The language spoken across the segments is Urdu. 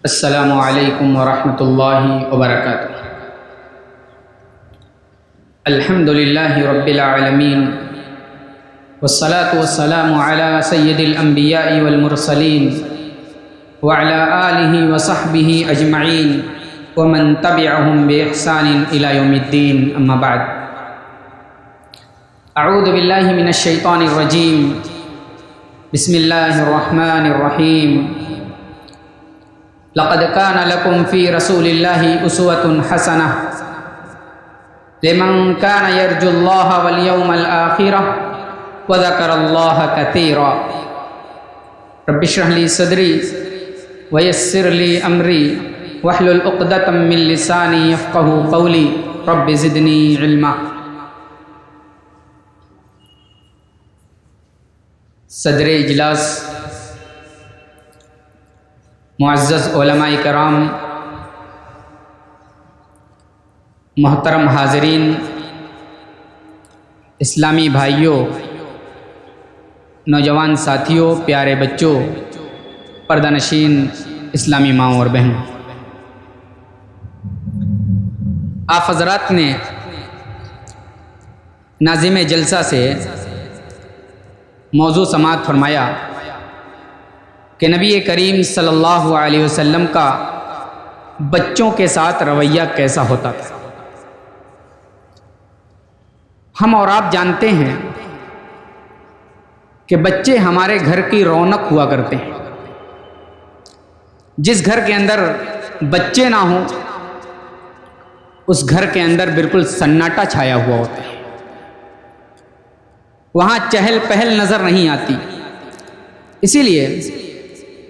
السلام علیکم ورحمۃ اللہ وبرکاتہ۔ الحمد للہ رب العالمین والصلاة والسلام علی سید الانبیاء والمرسلین وعلی آلہ وصحبہ اجمعین ومن تبعہم بإحسان الی یوم الدین، اما بعد۔ اعوذ باللہ من الشیطان الرجیم، بسم اللہ الرحمن الرحیم۔ لقد كان لكم في رسول الله أسوة حسنة لمن كان يرجو الله واليوم الآخر وذكر الله كثيرا۔ رب اشرح لي صدري ويسر لي أمري واحلل عقدة من لساني يفقهوا قولي رب زدني علما۔ صدر اجلاس، معزز علماء کرام، محترم حاضرین، اسلامی بھائیوں، نوجوان ساتھیوں، پیارے بچوں، پردہ نشین اسلامی ماں اور بہن، آپ حضرات نے ناظم جلسہ سے موضوع سماعت فرمایا کہ نبی کریم صلی اللہ علیہ وسلم کا بچوں کے ساتھ رویہ کیسا ہوتا تھا۔ ہم اور آپ جانتے ہیں کہ بچے ہمارے گھر کی رونق ہوا کرتے ہیں۔ جس گھر کے اندر بچے نہ ہوں اس گھر کے اندر بالکل سناٹا چھایا ہوا ہوتا ہے، وہاں چہل پہل نظر نہیں آتی۔ اسی لیے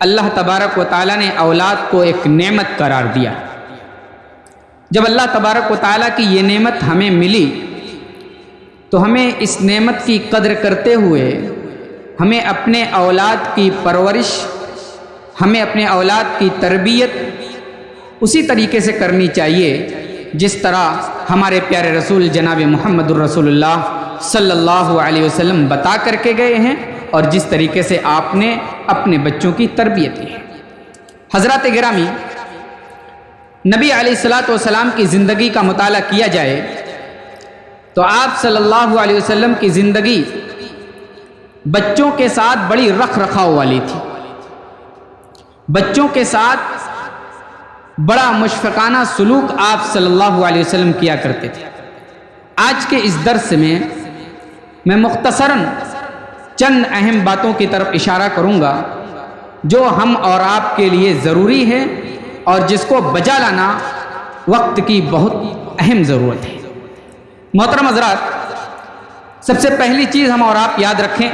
اللہ تبارک و تعالیٰ نے اولاد کو ایک نعمت قرار دیا۔ جب اللہ تبارک و تعالیٰ کی یہ نعمت ہمیں ملی تو ہمیں اس نعمت کی قدر کرتے ہوئے ہمیں اپنے اولاد کی پرورش، ہمیں اپنے اولاد کی تربیت اسی طریقے سے کرنی چاہیے جس طرح ہمارے پیارے رسول جناب محمد الرسول اللہ صلی اللہ علیہ وسلم بتا کر کے گئے ہیں اور جس طریقے سے آپ نے اپنے بچوں کی تربیت کی ہے۔ حضرات گرامی، نبی علیہ الصلاۃ والسلام کی زندگی کا مطالعہ کیا جائے تو آپ صلی اللہ علیہ وسلم کی زندگی بچوں کے ساتھ بڑی رکھ رکھاؤ والی تھی۔ بچوں کے ساتھ بڑا مشفقانہ سلوک آپ صلی اللہ علیہ وسلم کیا کرتے تھے۔ آج کے اس درس میں مختصراً چند اہم باتوں کی طرف اشارہ کروں گا جو ہم اور آپ کے لیے ضروری ہے اور جس کو بجا لانا وقت کی بہت اہم ضرورت ہے۔ محترم حضرات، سب سے پہلی چیز ہم اور آپ یاد رکھیں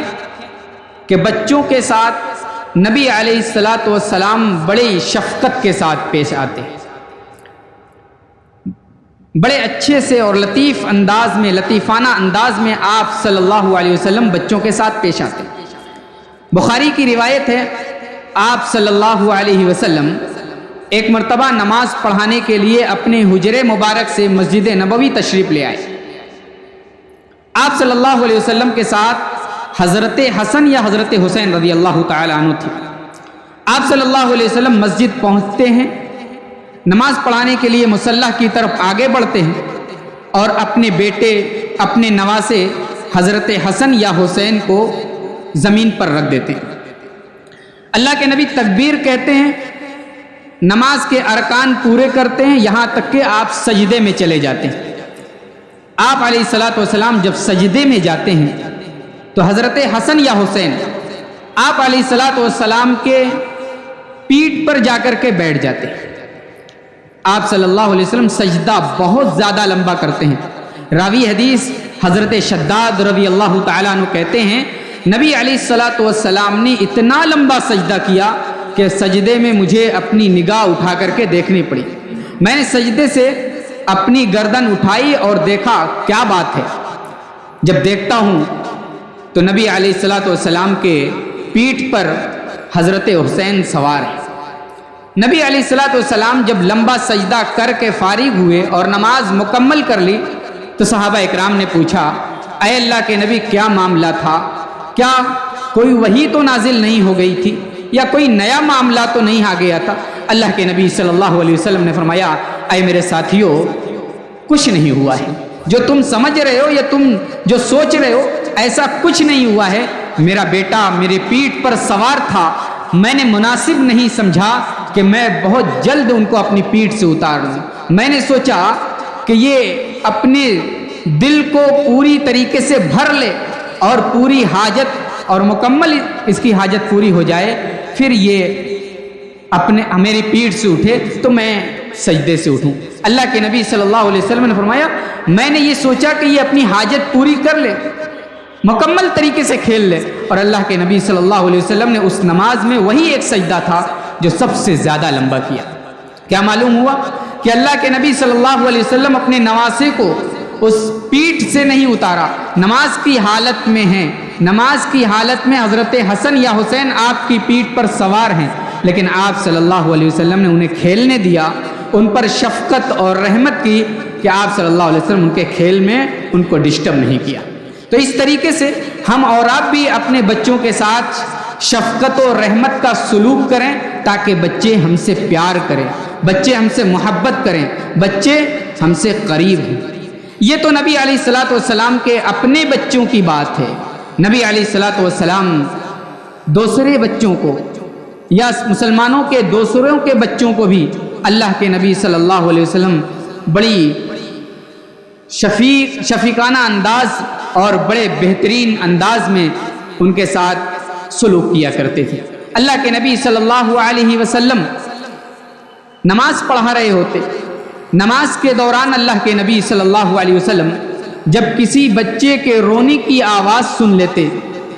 کہ بچوں کے ساتھ نبی علیہ الصلاۃ والسلام بڑی شفقت کے ساتھ پیش آتے ہیں، بڑے اچھے سے اور لطیفانہ انداز میں آپ صلی اللہ علیہ وسلم بچوں کے ساتھ پیش آتے ہیں۔ بخاری کی روایت ہے، آپ صلی اللہ علیہ وسلم ایک مرتبہ نماز پڑھانے کے لیے اپنے حجرے مبارک سے مسجد نبوی تشریف لے آئے۔ آپ صلی اللہ علیہ وسلم کے ساتھ حضرت حسن یا حضرت حسین رضی اللہ تعالی عنہ تھے۔ آپ صلی اللہ علیہ وسلم مسجد پہنچتے ہیں، نماز پڑھانے کے لیے مصلی کی طرف آگے بڑھتے ہیں اور اپنے بیٹے، اپنے نواسے حضرت حسن یا حسین کو زمین پر رکھ دیتے ہیں۔ اللہ کے نبی تکبیر کہتے ہیں، نماز کے ارکان پورے کرتے ہیں، یہاں تک کہ آپ سجدے میں چلے جاتے ہیں۔ آپ علیہ الصلاۃ والسلام جب سجدے میں جاتے ہیں تو حضرت حسن یا حسین آپ علیہ الصلاۃ والسلام کے پیٹھ پر جا کر کے بیٹھ جاتے ہیں۔ آپ صلی اللہ علیہ وسلم سجدہ بہت زیادہ لمبا کرتے ہیں۔ راوی حدیث حضرت شداد رضی اللہ تعالیٰ عنہ کہتے ہیں، نبی علیہ الصلاۃ والسلام نے اتنا لمبا سجدہ کیا کہ سجدے میں مجھے اپنی نگاہ اٹھا کر کے دیکھنی پڑی۔ میں نے سجدے سے اپنی گردن اٹھائی اور دیکھا کیا بات ہے۔ جب دیکھتا ہوں تو نبی علیہ الصلاۃ والسلام کے پیٹھ پر حضرت حسین سوار ہے۔ نبی علیہ الصلاۃ والسلام جب لمبا سجدہ کر کے فارغ ہوئے اور نماز مکمل کر لی تو صحابہ اکرام نے پوچھا، اے اللہ کے نبی کیا معاملہ تھا؟ کیا کوئی وحی تو نازل نہیں ہو گئی تھی یا کوئی نیا معاملہ تو نہیں آ گیا تھا؟ اللہ کے نبی صلی اللہ علیہ وسلم نے فرمایا اے میرے ساتھیوں کچھ نہیں ہوا ہے، جو تم سمجھ رہے ہو یا تم جو سوچ رہے ہو ایسا کچھ نہیں ہوا ہے۔ میرا بیٹا میرے پیٹھ پر سوار تھا، میں نے مناسب نہیں سمجھا کہ میں بہت جلد ان کو اپنی پیٹھ سے اتار لوں۔ میں نے سوچا کہ یہ اپنے دل کو پوری طریقے سے بھر لے اور پوری حاجت اور مکمل اس کی حاجت پوری ہو جائے، پھر یہ اپنے میری پیٹھ سے اٹھے تو میں سجدے سے اٹھوں۔ اللہ کے نبی صلی اللہ علیہ وسلم نے فرمایا میں نے یہ سوچا کہ یہ اپنی حاجت پوری کر لے، مکمل طریقے سے کھیل لے، اور اللہ کے نبی صلی اللہ علیہ وسلم نے اس نماز میں وہی ایک سجدہ تھا جو سب سے زیادہ لمبا کیا۔ کیا معلوم ہوا کہ اللہ کے نبی صلی اللہ علیہ وسلم اپنے نواسے کو اس پیٹھ سے نہیں اتارا، نماز کی حالت میں ہیں، نماز کی حالت میں حضرت حسن یا حسین آپ کی پیٹھ پر سوار ہیں، لیکن آپ صلی اللہ علیہ وسلم نے انہیں کھیلنے دیا، ان پر شفقت اور رحمت کی کہ آپ صلی اللہ علیہ وسلم ان کے کھیل میں ان کو ڈسٹرب نہیں کیا۔ تو اس طریقے سے ہم اور آپ بھی اپنے بچوں کے ساتھ شفقت و رحمت کا سلوک کریں تاکہ بچے ہم سے پیار کریں، بچے ہم سے محبت کریں، بچے ہم سے قریب ہوں۔ یہ تو نبی علیہ الصلوۃ والسلام کے اپنے بچوں کی بات ہے۔ نبی علیہ الصلوۃ والسلام دوسرے بچوں کو یا مسلمانوں کے دوسروں کے بچوں کو بھی اللہ کے نبی صلی اللہ علیہ وسلم بڑی شفیقانہ انداز اور بڑے بہترین انداز میں ان کے ساتھ سلوک کیا کرتے تھے۔ اللہ کے نبی صلی اللہ علیہ وسلم نماز پڑھا رہے ہوتے، نماز کے دوران اللہ کے نبی صلی اللہ علیہ وسلم جب کسی بچے کے رونے کی آواز سن لیتے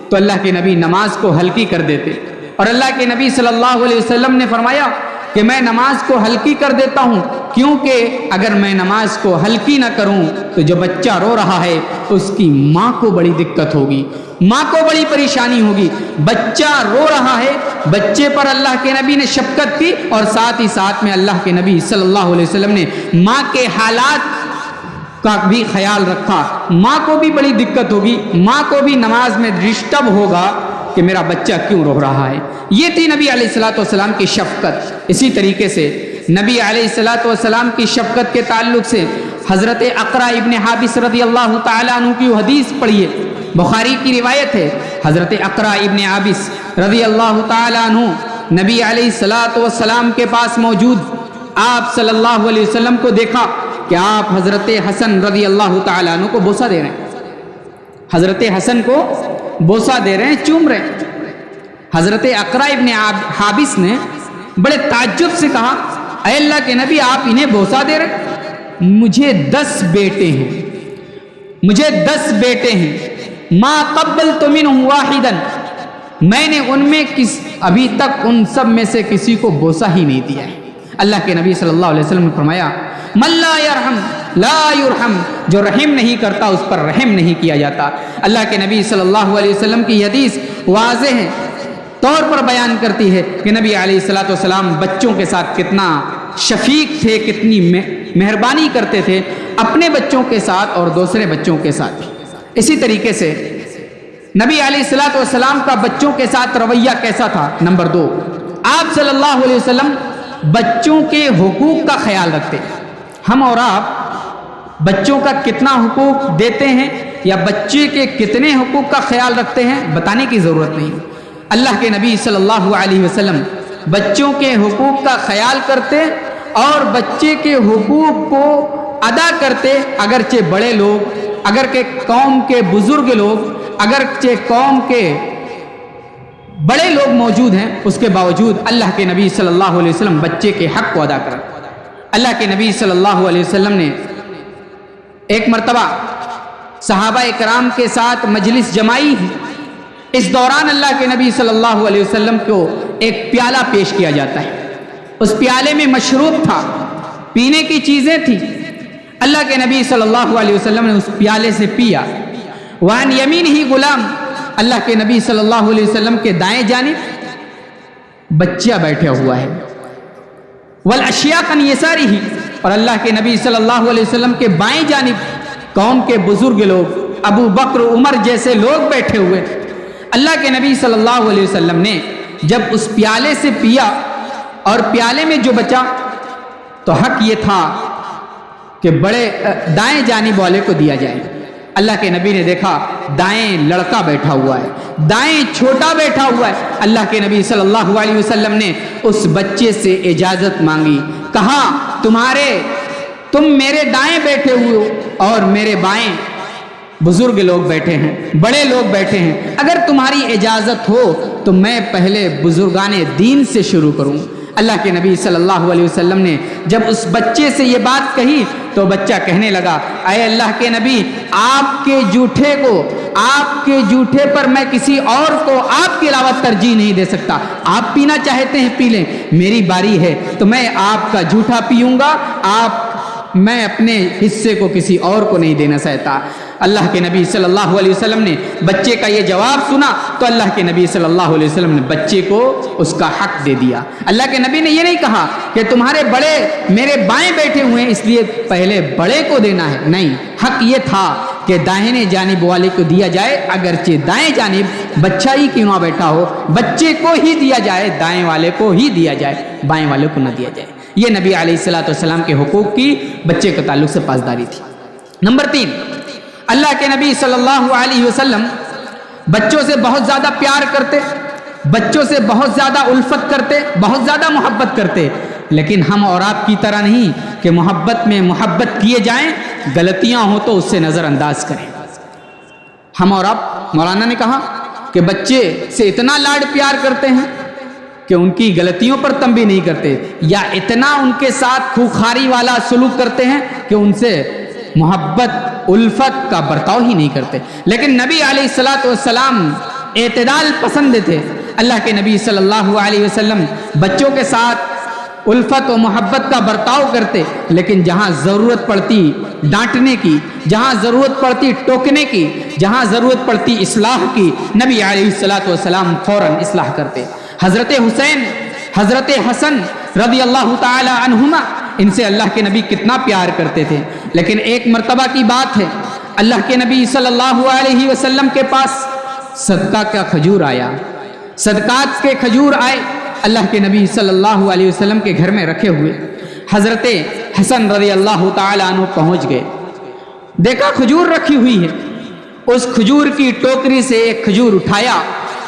تو اللہ کے نبی نماز کو ہلکی کر دیتے، اور اللہ کے نبی صلی اللہ علیہ وسلم نے فرمایا کہ میں نماز کو ہلکی کر دیتا ہوں کیونکہ اگر میں نماز کو ہلکی نہ کروں تو جو بچہ رو رہا ہے اس کی ماں کو بڑی دقت ہوگی، ماں کو بڑی پریشانی ہوگی۔ بچہ رو رہا ہے، بچے پر اللہ کے نبی نے شفقت کی اور ساتھ ہی ساتھ میں اللہ کے نبی صلی اللہ علیہ وسلم نے ماں کے حالات کا بھی خیال رکھا۔ ماں کو بھی بڑی دقت ہوگی، ماں کو بھی نماز میں ڈسٹرب ہوگا کہ میرا بچہ کیوں رو رہا ہے۔ یہ تھی نبی علیہ الصلوۃ والسلام کی شفقت۔ اسی طریقے سے نبی علیہ الصلوۃ والسلام کی شفقت کے تعلق سے حضرت اقرا ابن حابس رضی اللہ تعالیٰ عنہ کی حدیث پڑھیے، بخاری کی روایت ہے۔ حضرت اقرا ابن حابس رضی اللہ تعالیٰ عنہ نبی علیہ الصلوۃ والسلام کے پاس موجود آپ صلی اللہ علیہ وسلم کو دیکھا کہ آپ حضرت حسن رضی اللہ تعالیٰ عنہ کو بوسہ دے رہے ہیں، حضرت حسن کو بوسہ دے رہے ہیں، چوم رہے ہیں۔ حضرت اقرا ابن حابس نے بڑے تعجب سے کہا اے اللہ کے نبی آپ انہیں بوسہ دے رہے ہیں؟ مجھے 10 بیٹے ہیں، مجھے 10 بیٹے ہیں، ما قبلت منہ واحدا، میں نے ان میں ابھی تک ان سب میں سے کسی کو بوسہ ہی نہیں دیا ہے۔ اللہ کے نبی صلی اللہ علیہ وسلم نے فرمایا من لا یرحم لا یرحم، جو رحم نہیں کرتا اس پر رحم نہیں کیا جاتا۔ اللہ کے نبی صلی اللہ علیہ وسلم کی حدیث واضح ہے طور پر بیان کرتی ہے کہ نبی علیہ الصلوۃ والسلام بچوں کے ساتھ کتنا شفیق تھے، کتنی مہربانی کرتے تھے اپنے بچوں کے ساتھ اور دوسرے بچوں کے ساتھ۔ اسی طریقے سے نبی علیہ الصلوۃ والسلام کا بچوں کے ساتھ رویہ کیسا تھا؟ نمبر 2، آپ صلی اللہ علیہ وسلم بچوں کے حقوق کا خیال رکھتے۔ ہم اور آپ بچوں کا کتنا حقوق دیتے ہیں یا بچے کے کتنے حقوق کا خیال رکھتے ہیں بتانے کی ضرورت نہیں۔ اللہ کے نبی صلی اللہ علیہ وسلم بچوں کے حقوق کا خیال کرتے اور بچے کے حقوق کو ادا کرتے، اگرچہ بڑے لوگ، اگرچہ قوم کے بزرگ لوگ، اگرچہ قوم کے بڑے لوگ موجود ہیں، اس کے باوجود اللہ کے نبی صلی اللہ علیہ وسلم بچے کے حق کو ادا کرتے۔ اللہ کے نبی صلی اللہ علیہ وسلم نے ایک مرتبہ صحابہ کرام کے ساتھ مجلس جمائی ہے، اس دوران اللہ کے نبی صلی اللہ علیہ وسلم کو ایک پیالہ پیش کیا جاتا ہے، اس پیالے میں مشروب تھا، پینے کی چیزیں تھی۔ اللہ کے نبی صلی اللہ علیہ وسلم نے اس پیالے سے پیا۔ وعن یمینہ غلام، اللہ کے نبی صلی اللہ علیہ وسلم کے دائیں جانب بچہ بیٹھا ہوا ہے، والاشیاخ عن یسارہ، اور اللہ کے نبی صلی اللہ علیہ وسلم کے بائیں جانب قوم کے بزرگ لوگ، ابو بکر عمر جیسے لوگ بیٹھے ہوئے۔ اللہ کے نبی صلی اللہ علیہ وسلم نے جب اس پیالے سے پیا اور پیالے میں جو بچا تو حق یہ تھا کہ بڑے دائیں جانب والے کو دیا جائے. اللہ کے نبی نے دیکھا دائیں لڑکا بیٹھا ہوا ہے, دائیں چھوٹا بیٹھا ہوا ہے. اللہ کے نبی صلی اللہ علیہ وسلم نے اس بچے سے اجازت مانگی, کہا تم میرے دائیں بیٹھے ہوئے ہو اور میرے بائیں بزرگ لوگ بیٹھے ہیں, بڑے لوگ بیٹھے ہیں, اگر تمہاری اجازت ہو تو میں پہلے بزرگان دین سے شروع کروں. اللہ کے نبی صلی اللہ علیہ وسلم نے جب اس بچے سے یہ بات کہی تو بچہ کہنے لگا, اے اللہ کے نبی, آپ کے جوٹے پر میں کسی اور کو آپ کے علاوہ ترجیح نہیں دے سکتا. آپ پینا چاہتے ہیں پی لیں, میری باری ہے تو میں آپ کا جھوٹا پیوں گا, میں اپنے حصے کو کسی اور کو نہیں دینا چاہتا. اللہ کے نبی صلی اللہ علیہ وسلم نے بچے کا یہ جواب سنا تو اللہ کے نبی صلی اللہ علیہ وسلم نے بچے کو اس کا حق دے دیا. اللہ کے نبی نے یہ نہیں کہا کہ تمہارے بڑے میرے بائیں بیٹھے ہوئے ہیں اس لیے پہلے بڑے کو دینا ہے, نہیں, حق یہ تھا کہ داہنے جانب والے کو دیا جائے, اگرچہ دائیں جانب بچہ ہی کیوں نہ بیٹھا ہو, بچے کو ہی دیا جائے, دائیں والے کو ہی دیا جائے, بائیں والے کو نہ دیا جائے. یہ نبی علیہ الصلوۃ والسلام کے حقوق کی بچے کے تعلق سے پاسداری تھی. نمبر 3, اللہ کے نبی صلی اللہ علیہ وسلم بچوں سے بہت زیادہ پیار کرتے, بچوں سے بہت زیادہ الفت کرتے, بہت زیادہ محبت کرتے, لیکن ہم اور آپ کی طرح نہیں کہ محبت میں محبت کیے جائیں, غلطیاں ہوں تو اس سے نظر انداز کریں. ہم اور آپ, مولانا نے کہا کہ بچے سے اتنا لاڈ پیار کرتے ہیں کہ ان کی غلطیوں پر تنبیہ نہیں کرتے, یا اتنا ان کے ساتھ خوخاری والا سلوک کرتے ہیں کہ ان سے محبت الفت کا برتاؤ ہی نہیں کرتے. لیکن نبی علیہ الصلوۃ والسلام اعتدال پسند تھے. اللہ کے نبی صلی اللہ علیہ وسلم بچوں کے ساتھ الفت و محبت کا برتاؤ کرتے, لیکن جہاں ضرورت پڑتی ڈانٹنے کی, جہاں ضرورت پڑتی ٹوکنے کی, جہاں ضرورت پڑتی اصلاح کی, نبی علیہ الصلوۃ والسلام فوراً اصلاح کرتے. حضرت حسین, حضرت حسن رضی اللہ تعالی عنہما, ان سے اللہ کے نبی کتنا پیار کرتے تھے. لیکن ایک مرتبہ کی بات ہے, اللہ کے نبی صلی اللہ علیہ وسلم کے پاس صدقہ کا کھجور آیا, صدقات کے کھجور آئے, اللہ کے نبی صلی اللہ علیہ وسلم کے گھر میں رکھے ہوئے. حضرت حسن رضی اللہ تعالی عنہ پہنچ گئے, دیکھا کھجور رکھی ہوئی ہے, اس کھجور کی ٹوکری سے ایک کھجور اٹھایا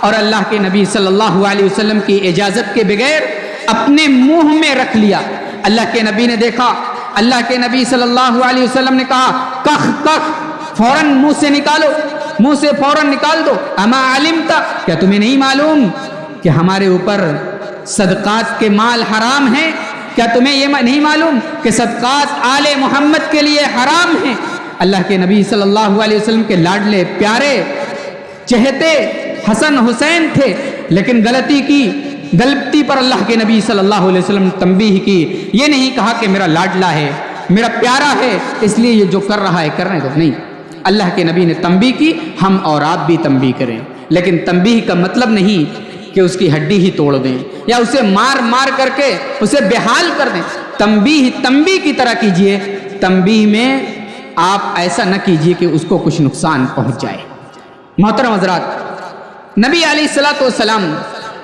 اور اللہ کے نبی صلی اللہ علیہ وسلم کی اجازت کے بغیر اپنے منہ میں رکھ لیا. اللہ کے نبی نے دیکھا, اللہ کے نبی صلی اللہ علیہ وسلم نے کہا, کخ کخ, فوراً منہ سے نکالو, منہ سے فوراً نکال دو. اما علمت, کیا تمہیں نہیں معلوم کہ ہمارے اوپر صدقات کے مال حرام ہیں؟ کیا تمہیں یہ نہیں معلوم کہ صدقات آل محمد کے لیے حرام ہیں؟ اللہ کے نبی صلی اللہ علیہ وسلم کے لاڈلے پیارے چہتے حسن حسین تھے, لیکن غلطی پر اللہ کے نبی صلی اللہ علیہ وسلم نے تنبیہ کی. یہ نہیں کہا کہ میرا لاڈلا ہے, میرا پیارا ہے, اس لیے یہ جو کر رہا ہے کرنے دو, نہیں. اللہ کے نبی نے تنبیہ کی, ہم اور آپ بھی تنبیہ کریں, لیکن تنبیہ کا مطلب نہیں کہ اس کی ہڈی ہی توڑ دیں یا اسے مار مار کر کے اسے بحال کر دیں. تنبیہ کی طرح کیجئے, تنبیہ میں آپ ایسا نہ کیجئے کہ اس کو کچھ نقصان پہنچ جائے. محترم حضرات, نبی علیہ الصلوۃ والسلام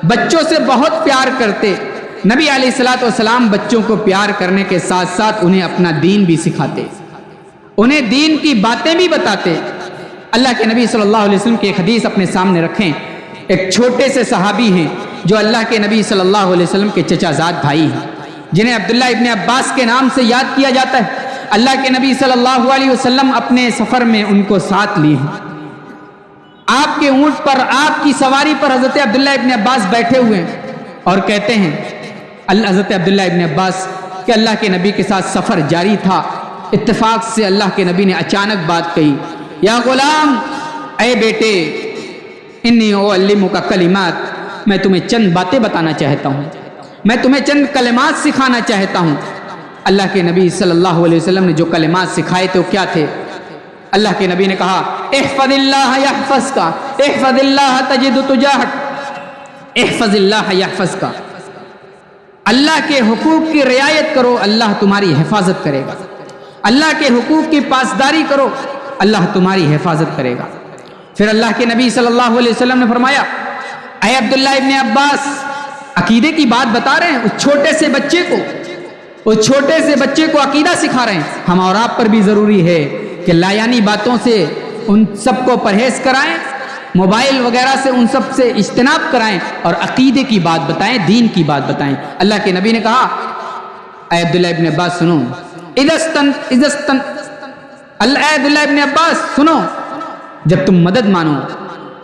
بچوں سے بہت پیار کرتے. نبی علیہ الصلوۃ والسلام بچوں کو پیار کرنے کے ساتھ ساتھ انہیں اپنا دین بھی سکھاتے, انہیں دین کی باتیں بھی بتاتے. اللہ کے نبی صلی اللہ علیہ وسلم کی ایک حدیث اپنے سامنے رکھیں. ایک چھوٹے سے صحابی ہیں جو اللہ کے نبی صلی اللہ علیہ وسلم کے چچا زاد بھائی ہیں, جنہیں عبداللہ ابن عباس کے نام سے یاد کیا جاتا ہے. اللہ کے نبی صلی اللہ علیہ وسلم اپنے سفر میں ان کو ساتھ لیے ہیں. آپ کے اونٹ پر, آپ کی سواری پر حضرت عبداللہ ابن عباس بیٹھے ہوئے ہیں اور کہتے ہیں حضرت عبداللہ ابن عباس کہ اللہ کے نبی کے ساتھ سفر جاری تھا, اتفاق سے اللہ کے نبی نے اچانک بات کہی, یا غلام, اے بیٹے, انی اعلمک کلمات, میں تمہیں چند باتیں بتانا چاہتا ہوں, میں تمہیں چند کلمات سکھانا چاہتا ہوں. اللہ کے نبی صلی اللہ علیہ وسلم نے جو کلمات سکھائے تھے وہ کیا تھے؟ اللہ کے نبی نے کہا, احفظ اللہ یحفظک, احفظ اللہ تجد تجاہک, احفظ اللہ یحفظک. اللہ کے حقوق کی رعایت کرو, اللہ تمہاری حفاظت کرے گا. اللہ کے حقوق کی پاسداری کرو, اللہ تمہاری حفاظت کرے گا. پھر اللہ کے نبی صلی اللہ علیہ وسلم نے فرمایا, اے عبداللہ ابن عباس, عقیدے کی بات بتا رہے ہیں اس چھوٹے سے بچے کو عقیدہ سکھا رہے ہیں. ہم اور آپ پر بھی ضروری ہے کہ لایانی باتوں سے ان سب کو پرہیز کرائیں، موبائل وغیرہ سے ان سب سے اجتناب کرائیں اور عقیدے کی بات بتائیں، دین کی بات بتائیں. اللہ کے نبی نے کہا، اے عبداللہ ابن عباس سنو، عبداللہ ابن عباس سنو، جب تم مدد مانو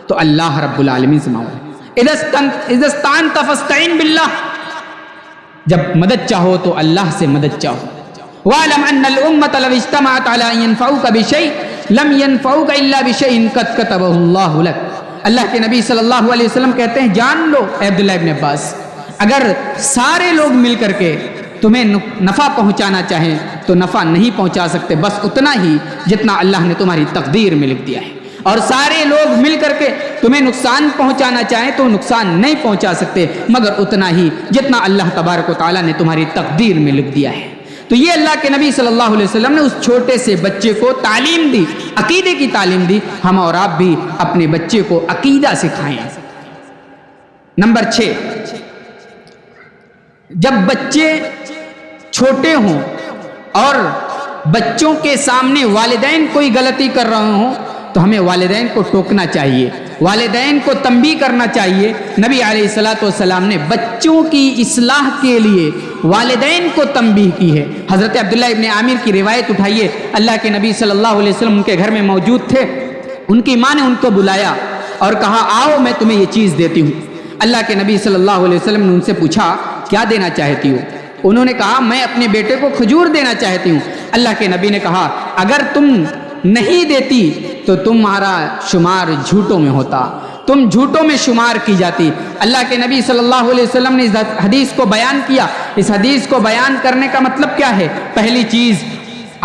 تو اللہ رب العالمین سے مانگو. اذا استعنت فاستعن باللہ، جب مدد چاہو تو اللہ سے مدد چاہو. وَاعْلَمْ أَنَّ الْأُمَّةَ لَوْ اجْتَمَعَتْ عَلَىٰ أَن يَنفَعُوكَ بِشَيْءٍ لَمْ يَنفَعُوكَ إِلَّا بِشَيْءٍ قَدْ كَتَبَهُ اللَّهُ لَكَ. اللہ کے نبی صلی اللہ علیہ وسلم کہتے ہیں، جان لو اے عبداللہ ابن عباس، اگر سارے لوگ مل کر کے تمہیں نفع پہنچانا چاہیں تو نفع نہیں پہنچا سکتے، بس اتنا ہی جتنا اللہ نے تمہاری تقدیر میں لکھ دیا ہے. اور سارے لوگ مل کر کے تمہیں نقصان پہنچانا چاہیں تو نقصان نہیں پہنچا سکتے مگر اتنا ہی جتنا اللہ تبارک و تعالیٰ نے تمہاری تقدیر میں لکھ دیا ہے. تو یہ اللہ کے نبی صلی اللہ علیہ وسلم نے اس چھوٹے سے بچے کو تعلیم دی، عقیدے کی تعلیم دی. ہم اور آپ بھی اپنے بچے کو عقیدہ سکھائیں. نمبر 6، جب بچے چھوٹے ہوں اور بچوں کے سامنے والدین کوئی غلطی کر رہے ہوں تو ہمیں والدین کو ٹوکنا چاہیے، والدین کو تنبیہ کرنا چاہیے. نبی علیہ الصلوۃ والسلام نے بچوں کی اصلاح کے لیے والدین کو تنبیہ کی ہے. حضرت عبداللہ ابن عامر کی روایت اٹھائیے، اللہ کے نبی صلی اللہ علیہ وسلم ان کے گھر میں موجود تھے. ان کی ماں نے ان کو بلایا اور کہا، آؤ میں تمہیں یہ چیز دیتی ہوں. اللہ کے نبی صلی اللہ علیہ وسلم نے ان سے پوچھا، کیا دینا چاہتی ہو؟ انہوں نے کہا، میں اپنے بیٹے کو کھجور دینا چاہتی ہوں. اللہ کے نبی نے کہا، اگر تم نہیں دیتی تو تمہارا شمار جھوٹوں میں ہوتا، تم جھوٹوں میں شمار کی جاتی. اللہ کے نبی صلی اللہ علیہ وسلم نے اس حدیث کو بیان کیا. اس حدیث کو بیان کرنے کا مطلب کیا ہے؟ پہلی چیز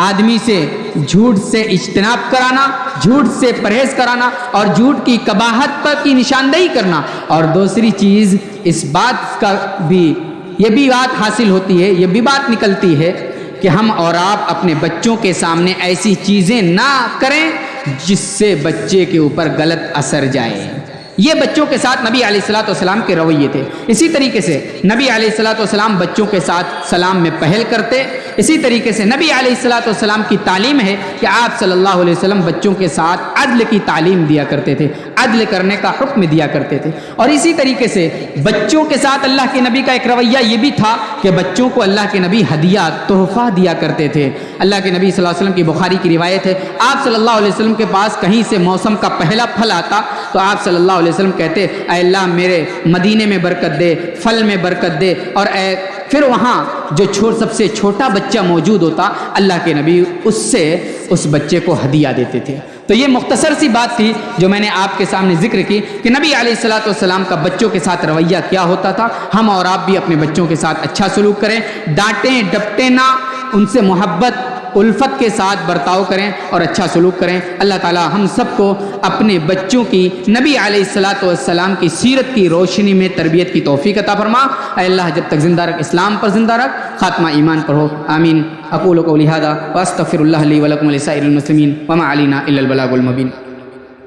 آدمی سے جھوٹ سے اجتناب کرانا، جھوٹ سے پرہیز کرانا اور جھوٹ کی قباحت پر کی نشاندہی کرنا. اور دوسری چیز اس بات کا بھی یہ بھی بات حاصل ہوتی ہے، یہ بھی بات نکلتی ہے کہ ہم اور آپ اپنے بچوں کے سامنے ایسی چیزیں نہ کریں جس سے بچے کے اوپر غلط اثر جائے. یہ بچوں کے ساتھ نبی علیہ الصلوۃ والسلام کے رویے تھے. اسی طریقے سے نبی علیہ الصلوۃ والسلام بچوں کے ساتھ سلام میں پہل کرتے. اسی طریقے سے نبی علیہ الصلوۃ والسلام کی تعلیم ہے کہ آپ صلی اللہ علیہ وسلم بچوں کے ساتھ عدل کی تعلیم دیا کرتے تھے، عدل کرنے کا حکم دیا کرتے تھے. اور اسی طریقے سے بچوں کے ساتھ اللہ کے نبی کا ایک رویہ یہ بھی تھا کہ بچوں کو اللہ کے نبی ہدیہ، تحفہ دیا کرتے تھے. اللہ کے نبی صلی اللہ علیہ وسلم کی بخاری کی روایت ہے، آپ صلی اللہ علیہ وسلم کے پاس کہیں سے موسم کا پہلا پھل آتا تو آپ صلی اللہ علیہ وسلم کہتے، اے اللہ میرے مدینے میں برکت دے، پھل میں برکت دے. اور پھر وہاں جو سب سے چھوٹا بچہ موجود ہوتا اللہ کے نبی اس سے اس بچے کو ہدیہ دیتے تھے. تو یہ مختصر سی بات تھی جو میں نے آپ کے سامنے ذکر کی کہ نبی علیہ الصلوۃ والسلام کا بچوں کے ساتھ رویہ کیا ہوتا تھا. ہم اور آپ بھی اپنے بچوں کے ساتھ اچھا سلوک کریں، ڈانٹیں ڈپٹیں نہ، ان سے محبت الفت کے ساتھ برتاؤ کریں اور اچھا سلوک کریں. اللہ تعالی ہم سب کو اپنے بچوں کی نبی علیہ الصلوۃ والسلام کی سیرت کی روشنی میں تربیت کی توفیق عطا فرما. اے اللہ جب تک زندہ رکھ، اسلام پر زندہ رکھ، خاتمہ ایمان پر ہو. آمین. اقول قولی ھذا واستغفر اللہ لی ولکم ولسائر المسلمین وما علینا الا البلاغ المبین.